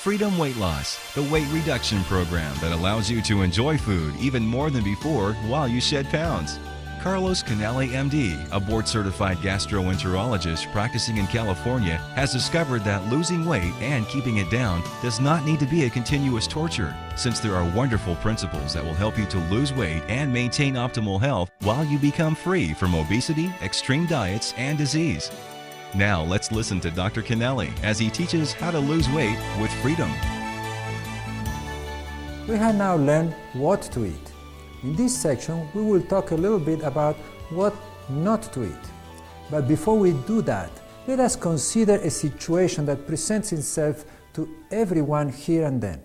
Freedom Weight Loss, the weight reduction program that allows you to enjoy food even more than before while you shed pounds. Carlos Canale, MD, a board-certified gastroenterologist practicing in California, has discovered that losing weight and keeping it down does not need to be a continuous torture, since there are wonderful principles that will help you to lose weight and maintain optimal health while you become free from obesity, extreme diets, and disease. Now let's listen to Dr. Canale as he teaches how to lose weight with freedom. We have now learned what to eat. In this section, we will talk a little bit about what not to eat. But before we do that, let us consider a situation that presents itself to everyone here and then.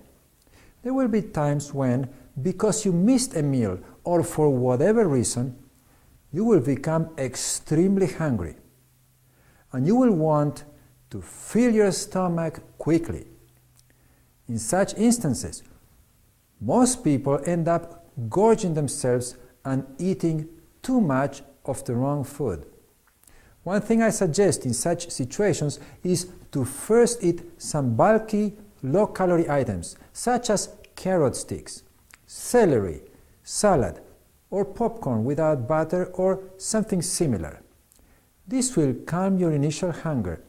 There will be times when, because you missed a meal or for whatever reason, you will become extremely hungry. And you will want to fill your stomach quickly. In such instances, most people end up gorging themselves and eating too much of the wrong food. One thing I suggest in such situations is to first eat some bulky, low-calorie items, such as carrot sticks, celery, salad, or popcorn without butter or something similar. This will calm your initial hunger,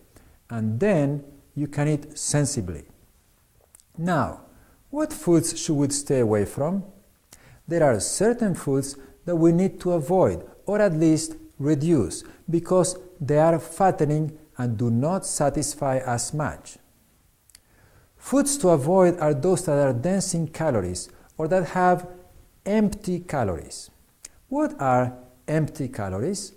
and then you can eat sensibly. Now, what foods should we stay away from? There are certain foods that we need to avoid, or at least reduce, because they are fattening and do not satisfy as much. Foods to avoid are those that are dense in calories or that have empty calories. What are empty calories?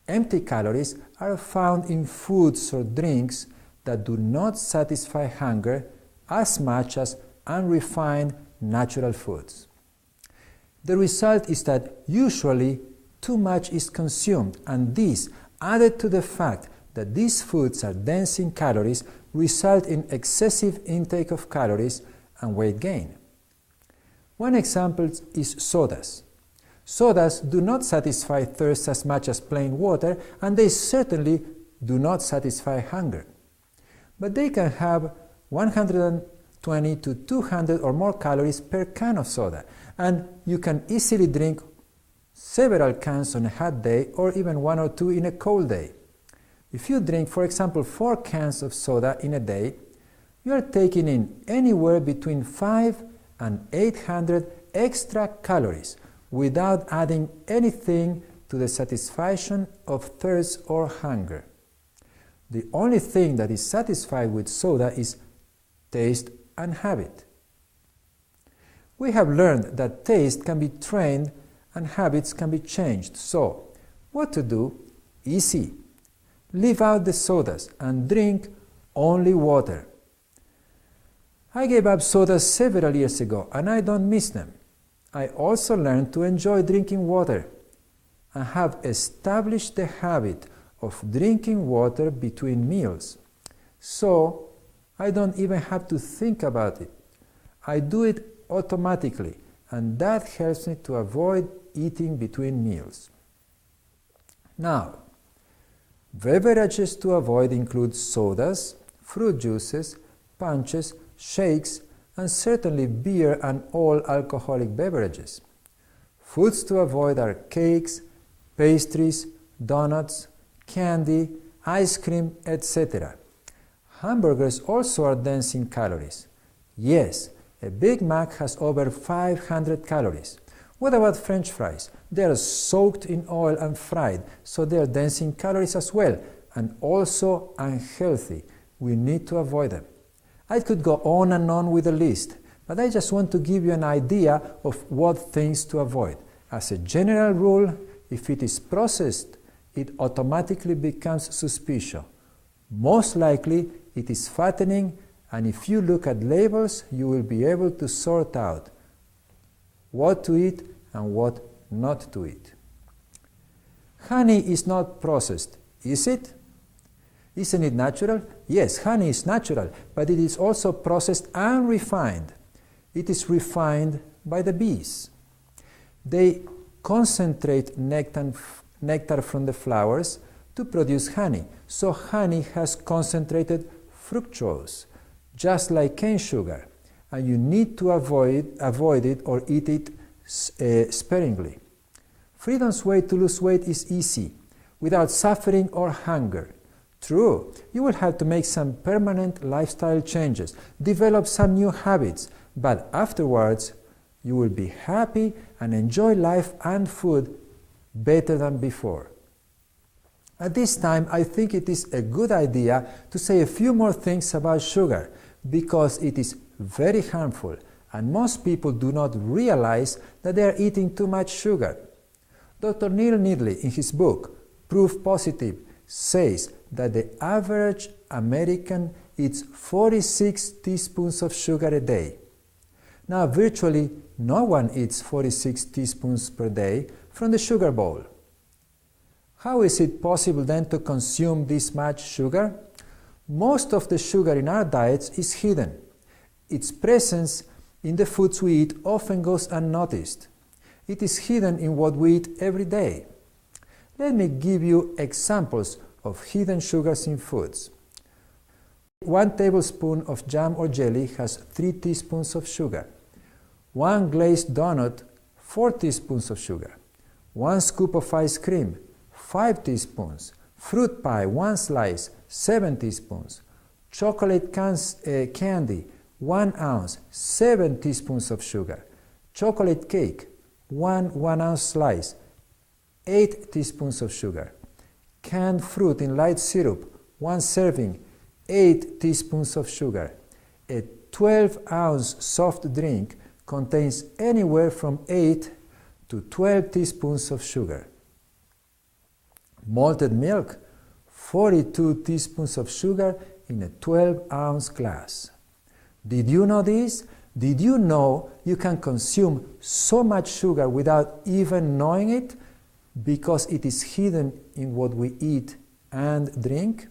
Empty calories are found in foods or drinks that do not satisfy hunger as much as unrefined natural foods. The result is that usually too much is consumed, and this, added to the fact that these foods are dense in calories, result in excessive intake of calories and weight gain. One example is sodas. Sodas do not satisfy thirst as much as plain water, and they certainly do not satisfy hunger. But they can have 120 to 200 or more calories per can of soda, and you can easily drink several cans on a hot day or even one or two in a cold day. If you drink, for example, 4 cans of soda in a day, you are taking in anywhere between 500 and 800 extra calories without adding anything to the satisfaction of thirst or hunger. The only thing that is satisfied with soda is taste and habit. We have learned that taste can be trained and habits can be changed. So, what to do? Easy. Leave out the sodas and drink only water. I gave up sodas several years ago and I don't miss them. I also learned to enjoy drinking water and have established the habit of drinking water between meals. So, I don't even have to think about it. I do it automatically, and that helps me to avoid eating between meals. Now, beverages to avoid include sodas, fruit juices, punches, shakes, and certainly beer and all alcoholic beverages. Foods to avoid are cakes, pastries, donuts, candy, ice cream, etc. Hamburgers also are dense in calories. Yes, a Big Mac has over 500 calories. What about French fries? They are soaked in oil and fried, so they are dense in calories as well, and also unhealthy. We need to avoid them. I could go on and on with the list, but I just want to give you an idea of what things to avoid. As a general rule, if it is processed, it automatically becomes suspicious. Most likely, it is fattening, and if you look at labels, you will be able to sort out what to eat and what not to eat. Honey is not processed, is it? Isn't it natural? Yes, honey is natural, but it is also processed and refined. It is refined by the bees. They concentrate nectar from the flowers to produce honey. So honey has concentrated fructose, just like cane sugar, and you need to avoid it or eat it sparingly. Freedom's way to lose weight is easy, without suffering or hunger. True, you will have to make some permanent lifestyle changes, develop some new habits, but afterwards you will be happy and enjoy life and food better than before. At this time, I think it is a good idea to say a few more things about sugar, because it is very harmful and most people do not realize that they are eating too much sugar. Dr. Neil Needley, in his book Proof Positive, says that the average American eats 46 teaspoons of sugar a day. Now, virtually no one eats 46 teaspoons per day from the sugar bowl. How is it possible then to consume this much sugar? Most of the sugar in our diets is hidden. Its presence in the foods we eat often goes unnoticed. It is hidden in what we eat every day. Let me give you examples of hidden sugars in foods. 1 tablespoon of jam or jelly has 3 teaspoons of sugar. 1 glazed donut, 4 teaspoons of sugar. 1 scoop of ice cream, 5 teaspoons. Fruit pie, 1 slice, 7 teaspoons. Chocolate candy, 1 ounce, 7 teaspoons of sugar. Chocolate cake, 1 1-ounce slice, 8 teaspoons of sugar. Canned fruit in light syrup, 1 serving, 8 teaspoons of sugar. A 12-ounce soft drink contains anywhere from 8 to 12 teaspoons of sugar. Malted milk, 42 teaspoons of sugar in a 12-ounce glass. Did you know this? Did you know you can consume so much sugar without even knowing it, because it is hidden in what we eat and drink?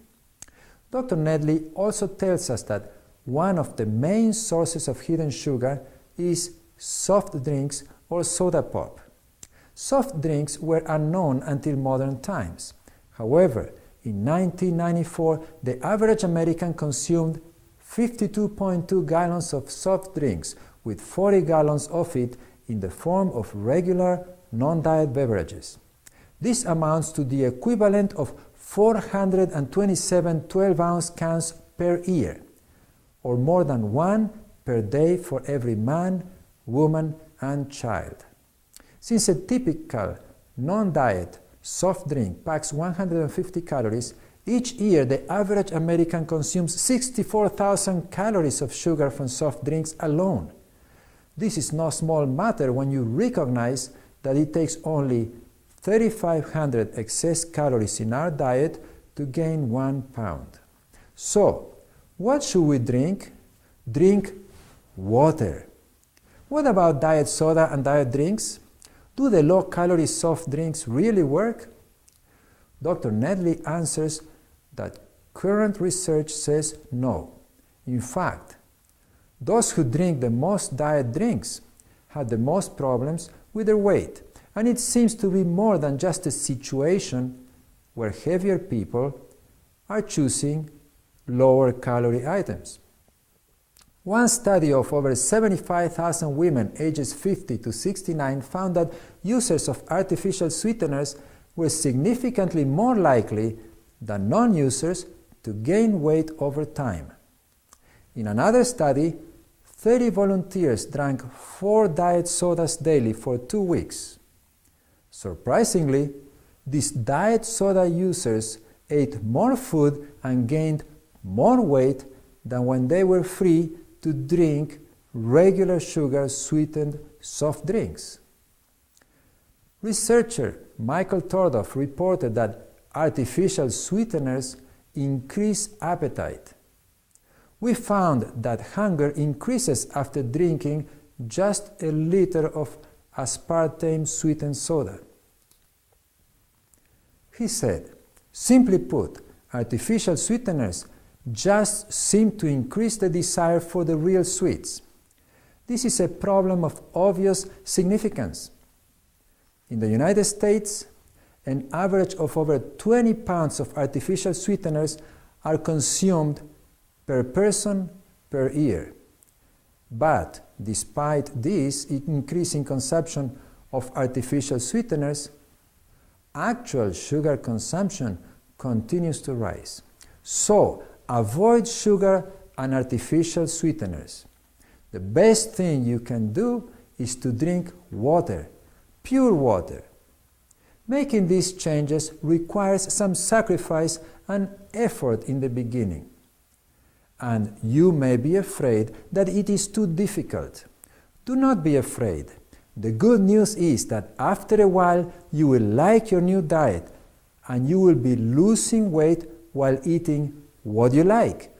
Dr. Nedley also tells us that one of the main sources of hidden sugar is soft drinks or soda pop. Soft drinks were unknown until modern times. However, in 1994, the average American consumed 52.2 gallons of soft drinks, with 40 gallons of it in the form of regular, non-diet beverages. This amounts to the equivalent of 427 12-ounce cans per year, or more than 1 per day for every man, woman, and child. Since a typical non-diet soft drink packs 150 calories, each year the average American consumes 64,000 calories of sugar from soft drinks alone. This is no small matter when you recognize that it takes only 3,500 excess calories in our diet to gain 1 pound. So, what should we drink? Drink water. What about diet soda and diet drinks? Do the low-calorie soft drinks really work? Dr. Nedley answers that current research says no. In fact, those who drink the most diet drinks have the most problems with their weight, and it seems to be more than just a situation where heavier people are choosing lower-calorie items. One study of over 75,000 women ages 50 to 69 found that users of artificial sweeteners were significantly more likely than non-users to gain weight over time. In another study, 30 volunteers drank 4 diet sodas daily for 2 weeks. Surprisingly, these diet soda users ate more food and gained more weight than when they were free to drink regular sugar-sweetened soft drinks. Researcher Michael Tordoff reported that artificial sweeteners increase appetite. We found that hunger increases after drinking just a liter of aspartame-sweetened soda. He said, simply put, artificial sweeteners just seem to increase the desire for the real sweets. This is a problem of obvious significance. In the United States, an average of over 20 pounds of artificial sweeteners are consumed per person per year. But despite this increasing consumption of artificial sweeteners, actual sugar consumption continues to rise. So, avoid sugar and artificial sweeteners. The best thing you can do is to drink water, pure water. Making these changes requires some sacrifice and effort in the beginning. And you may be afraid that it is too difficult. Do not be afraid. The good news is that after a while you will like your new diet and you will be losing weight while eating what you like,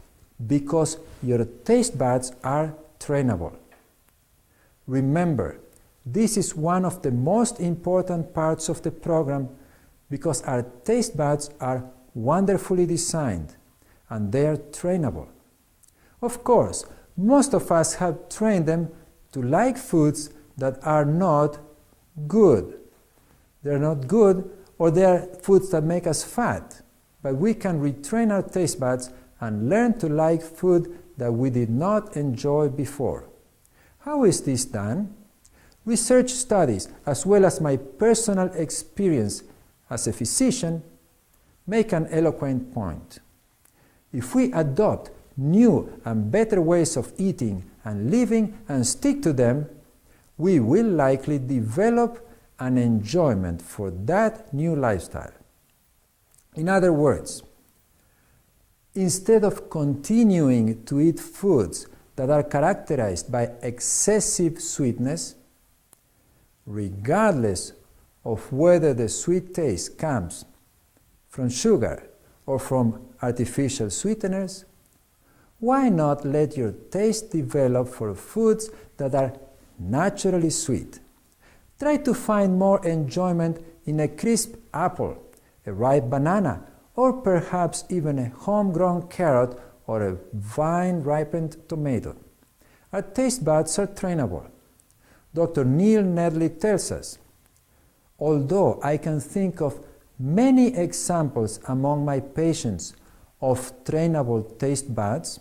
because your taste buds are trainable. Remember, this is one of the most important parts of the program because our taste buds are wonderfully designed and they are trainable. Of course, most of us have trained them to like foods that are not good. They're not good, or they are foods that make us fat. But we can retrain our taste buds and learn to like food that we did not enjoy before. How is this done? Research studies, as well as my personal experience as a physician, make an eloquent point. If we adopt new and better ways of eating and living and stick to them, we will likely develop an enjoyment for that new lifestyle. In other words, instead of continuing to eat foods that are characterized by excessive sweetness, regardless of whether the sweet taste comes from sugar or from artificial sweeteners, why not let your taste develop for foods that are naturally sweet? Try to find more enjoyment in a crisp apple, a ripe banana, or perhaps even a homegrown carrot or a vine-ripened tomato. Our taste buds are trainable. Dr. Neil Nedley tells us, although I can think of many examples among my patients of trainable taste buds,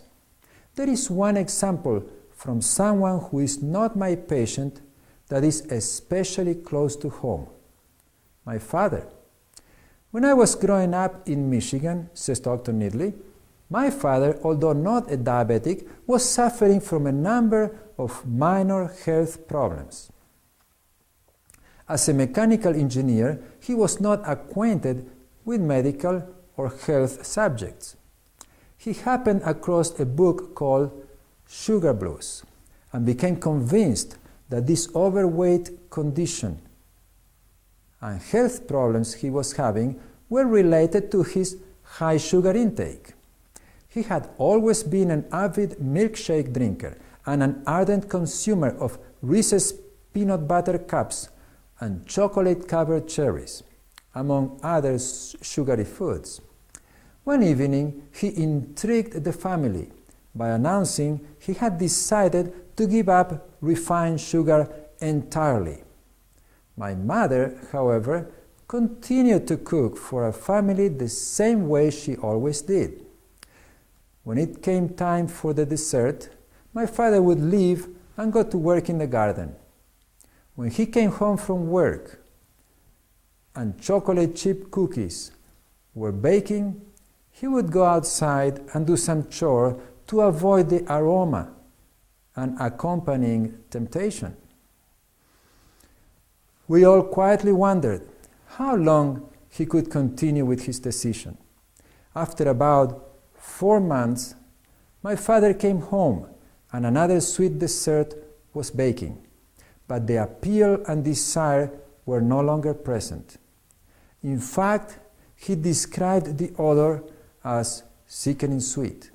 there is one example from someone who is not my patient that is especially close to home. My father. When I was growing up in Michigan, says Dr. Nedley, my father, although not a diabetic, was suffering from a number of minor health problems. As a mechanical engineer, he was not acquainted with medical or health subjects. He happened across a book called Sugar Blues and became convinced that this overweight condition and health problems he was having were related to his high sugar intake. He had always been an avid milkshake drinker and an ardent consumer of Reese's peanut butter cups and chocolate-covered cherries, among other sugary foods. One evening, he intrigued the family by announcing he had decided to give up refined sugar entirely. My mother, however, continued to cook for our family the same way she always did. When it came time for the dessert, my father would leave and go to work in the garden. When he came home from work and chocolate chip cookies were baking, he would go outside and do some chore to avoid the aroma and accompanying temptation. We all quietly wondered how long he could continue with his decision. After about 4 months, my father came home and another sweet dessert was baking, but the appeal and desire were no longer present. In fact, he described the odor as sickening sweet.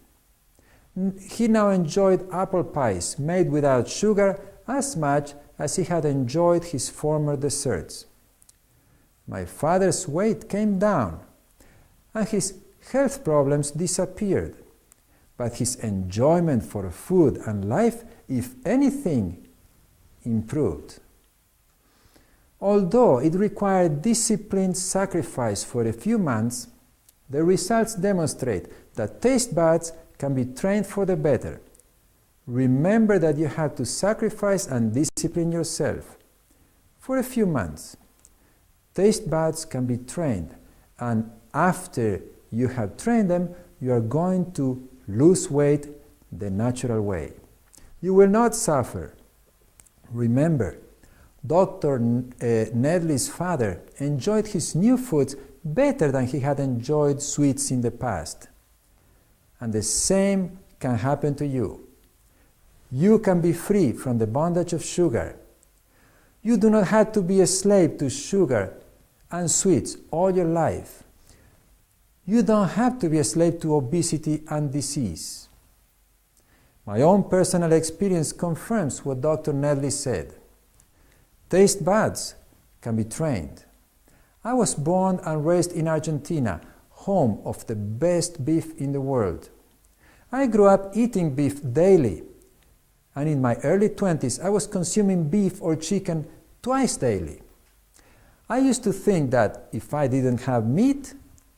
He now enjoyed apple pies made without sugar as much as he had enjoyed his former desserts. My father's weight came down and his health problems disappeared, but his enjoyment for food and life, if anything, improved. Although it required disciplined sacrifice for a few months, the results demonstrate that taste buds can be trained for the better, remember that you have to sacrifice and discipline yourself for a few months. Taste buds can be trained, and after you have trained them, you are going to lose weight the natural way. You will not suffer. Remember, Dr. Nedley's father enjoyed his new foods better than he had enjoyed sweets in the past. And the same can happen to you. You can be free from the bondage of sugar. You do not have to be a slave to sugar and sweets all your life. You don't have to be a slave to obesity and disease. My own personal experience confirms what Dr. Nedley said. Taste buds can be trained. I was born and raised in Argentina, home of the best beef in the world. I grew up eating beef daily, and in my early 20s I was consuming beef or chicken twice daily. I used to think that if I didn't have meat,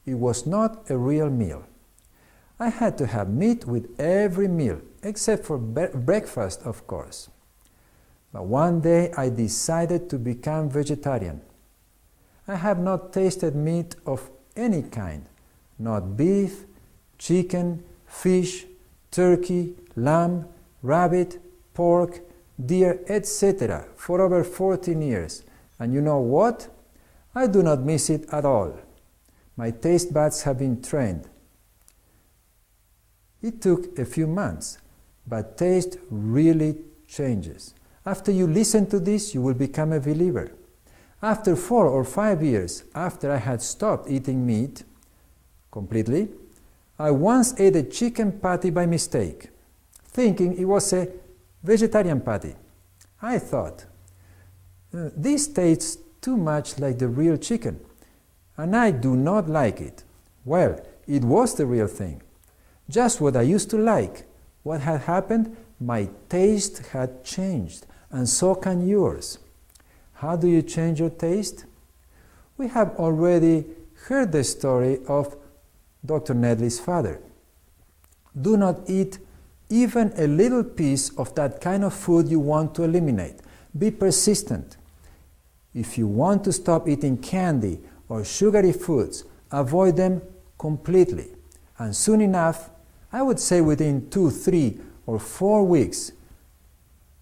it was not a real meal. I had to have meat with every meal, except for breakfast, of course. But one day I decided to become vegetarian. I have not tasted meat of any kind, not beef, chicken, fish, turkey, lamb, rabbit, pork, deer, etc. for over 14 years. And you know what? I do not miss it at all. My taste buds have been trained. It took a few months, but taste really changes. After you listen to this, you will become a believer. After 4 or 5 years after I had stopped eating meat completely, I once ate a chicken patty by mistake, thinking it was a vegetarian patty. I thought, this tastes too much like the real chicken, and I do not like it. Well, it was the real thing. Just what I used to like. What had happened? My taste had changed, and so can yours. How do you change your taste? We have already heard the story of Dr. Nedley's father. Do not eat even a little piece of that kind of food you want to eliminate. Be persistent. If you want to stop eating candy or sugary foods, avoid them completely. And soon enough, I would say within 2, 3, or 4 weeks,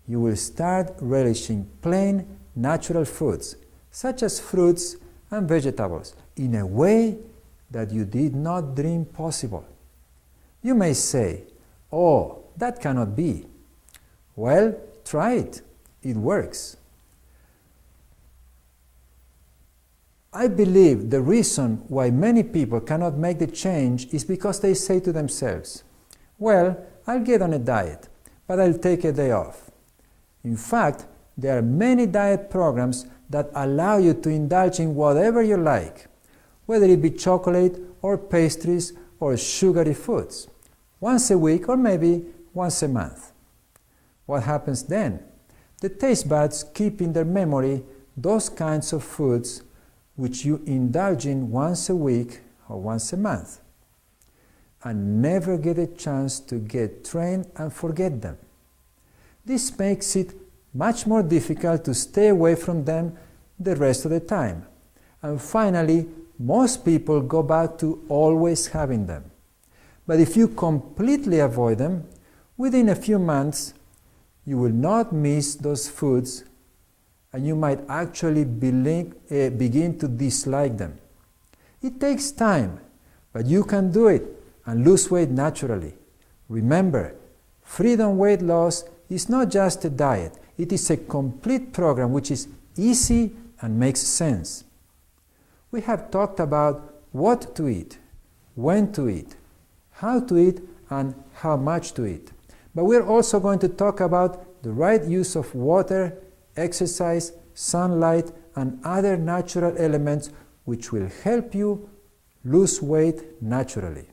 you will start relishing plain, natural foods, such as fruits and vegetables, in a way that you did not dream possible. You may say, "Oh, that cannot be." Well, try it. It works. I believe the reason why many people cannot make the change is because they say to themselves, "Well, I'll get on a diet, but I'll take a day off." In fact, there are many diet programs that allow you to indulge in whatever you like, whether it be chocolate or pastries or sugary foods, once a week or maybe once a month. What happens then? The taste buds keep in their memory those kinds of foods which you indulge in once a week or once a month, and never get a chance to get trained and forget them. This makes it much more difficult to stay away from them the rest of the time. And finally, most people go back to always having them. But if you completely avoid them, within a few months, you will not miss those foods, and you might actually begin to dislike them. It takes time, but you can do it and lose weight naturally. Remember, Freedom Weight Loss is not just a diet. It is a complete program which is easy and makes sense. We have talked about what to eat, when to eat, how to eat, and how much to eat. But we're also going to talk about the right use of water, exercise, sunlight, and other natural elements which will help you lose weight naturally.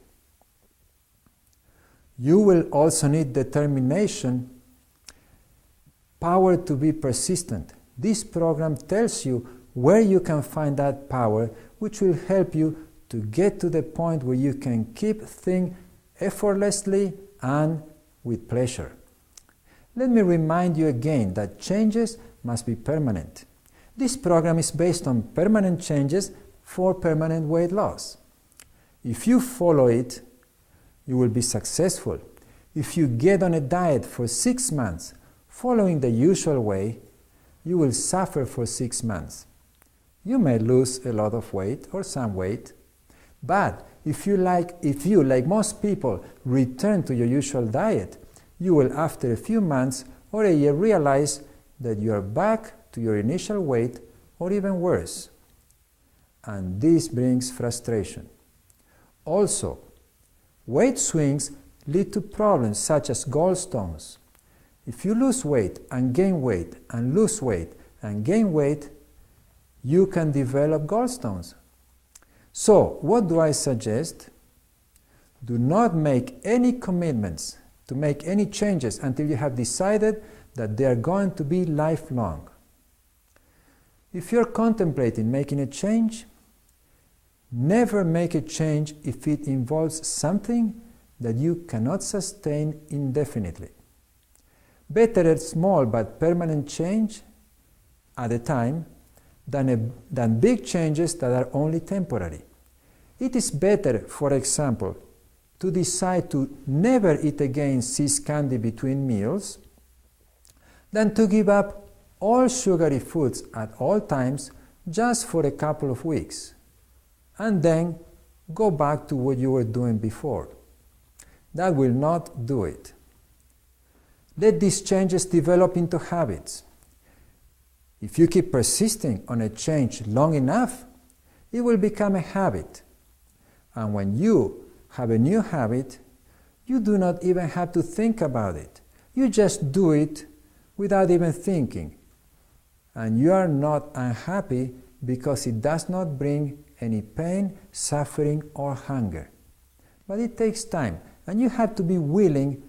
You will also need determination, power to be persistent. This program tells you where you can find that power, which will help you to get to the point where you can keep things effortlessly and with pleasure. Let me remind you again that changes must be permanent. This program is based on permanent changes for permanent weight loss. If you follow it, you will be successful. If you get on a diet for 6 months, following the usual way, you will suffer for 6 months. You may lose a lot of weight or some weight, but if you, like most people, return to your usual diet, you will after a few months or a year realize that you are back to your initial weight or even worse. And this brings frustration. Also, weight swings lead to problems such as gallstones. If you lose weight and gain weight and lose weight and gain weight, you can develop gallstones. So, what do I suggest? Do not make any commitments to make any changes until you have decided that they are going to be lifelong. If you're contemplating making a change, never make a change if it involves something that you cannot sustain indefinitely. Better a small but permanent change at a time than big changes that are only temporary. It is better, for example, to decide to never eat again seize candy between meals than to give up all sugary foods at all times just for a couple of weeks and then go back to what you were doing before. That will not do it. Let these changes develop into habits. If you keep persisting on a change long enough, it will become a habit. And when you have a new habit, you do not even have to think about it. You just do it without even thinking. And you are not unhappy because it does not bring any pain, suffering, or hunger. But it takes time, and you have to be willing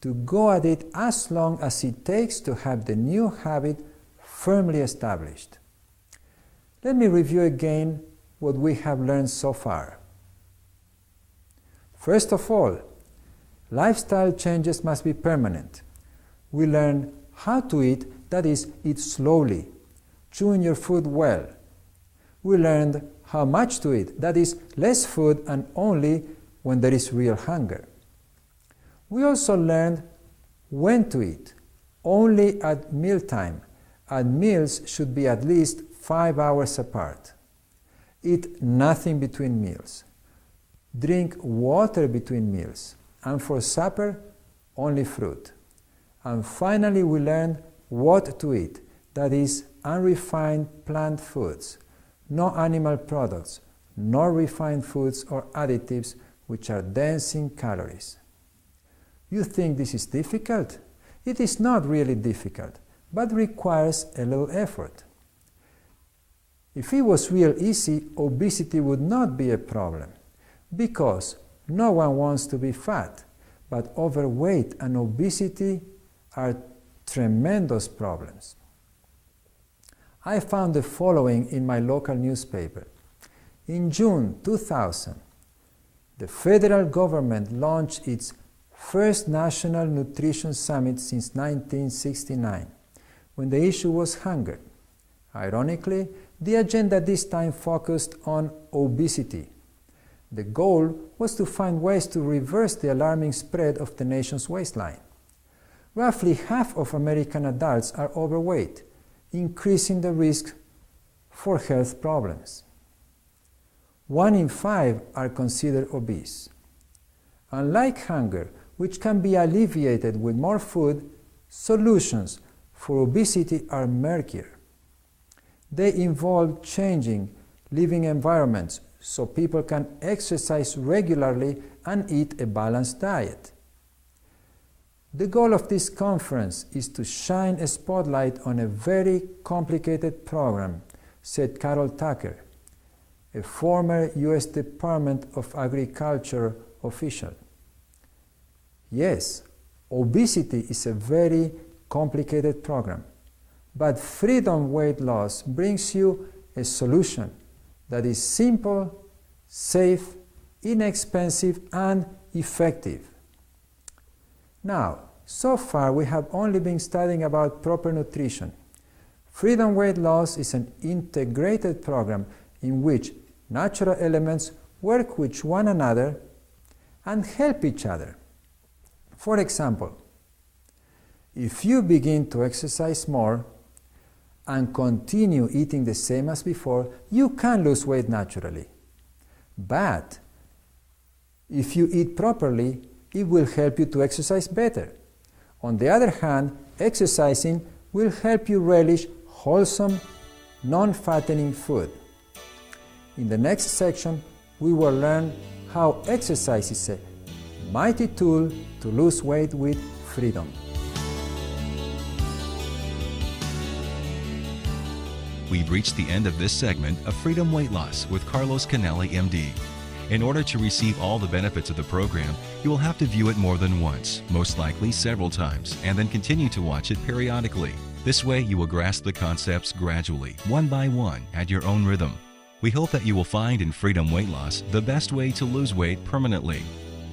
to go at it as long as it takes to have the new habit firmly established. Let me review again what we have learned so far. First of all, lifestyle changes must be permanent. We learn how to eat, that is, eat slowly, chewing your food well. We learned how much to eat, that is, less food and only when there is real hunger. We also learned when to eat, only at mealtime, and meals should be at least 5 hours apart. Eat nothing between meals. Drink water between meals, and for supper, only fruit. And finally, we learned what to eat, that is, unrefined plant foods, no animal products, no refined foods or additives which are dense in calories. You think this is difficult? It is not really difficult, but requires a little effort. If it was real easy, obesity would not be a problem, because no one wants to be fat, but overweight and obesity are tremendous problems. I found the following in my local newspaper. In June 2000, the federal government launched its first National Nutrition Summit since 1969, when the issue was hunger. Ironically, the agenda this time focused on obesity. The goal was to find ways to reverse the alarming spread of the nation's waistline. Roughly half of American adults are overweight, increasing the risk for health problems. 1 in 5 are considered obese. Unlike hunger, which can be alleviated with more food, solutions for obesity are murkier. They involve changing living environments so people can exercise regularly and eat a balanced diet. The goal of this conference is to shine a spotlight on a very complicated program, said Carol Tucker, a former U.S. Department of Agriculture official. Yes, obesity is a very complicated program, but freedom weight loss brings you a solution that is simple, safe, inexpensive, and effective. Now, So far, we have only been studying about proper nutrition. Freedom Weight Loss is an integrated program in which natural elements work with one another and help each other. For example, if you begin to exercise more and continue eating the same as before, you can lose weight naturally. But if you eat properly, it will help you to exercise better. On the other hand, exercising will help you relish wholesome, non-fattening food. In the next section, we will learn how exercise is a mighty tool to lose weight with freedom. We've reached the end of this segment of Freedom Weight Loss with Carlos Canale, MD. In order to receive all the benefits of the program, you will have to view it more than once, most likely several times, and then continue to watch it periodically. This way, you will grasp the concepts gradually, one by one, at your own rhythm. We hope that you will find in Freedom Weight Loss the best way to lose weight permanently.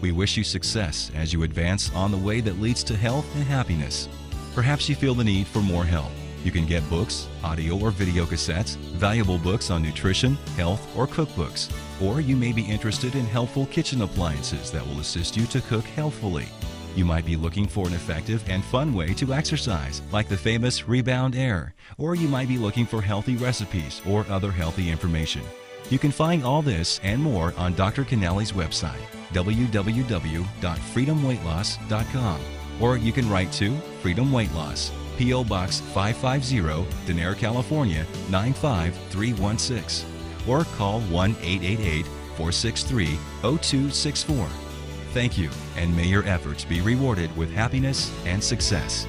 We wish you success as you advance on the way that leads to health and happiness. Perhaps you feel the need for more help. You can get books, audio or video cassettes, valuable books on nutrition, health, or cookbooks. Or you may be interested in helpful kitchen appliances that will assist you to cook healthfully. You might be looking for an effective and fun way to exercise, like the famous Rebound Air, or you might be looking for healthy recipes or other healthy information. You can find all this and more on Dr. Canale's website, www.freedomweightloss.com, or you can write to Freedom Weight Loss, P.O. Box 550, Denair, California 95316, or call 1-888-463-0264. Thank you, and may your efforts be rewarded with happiness and success.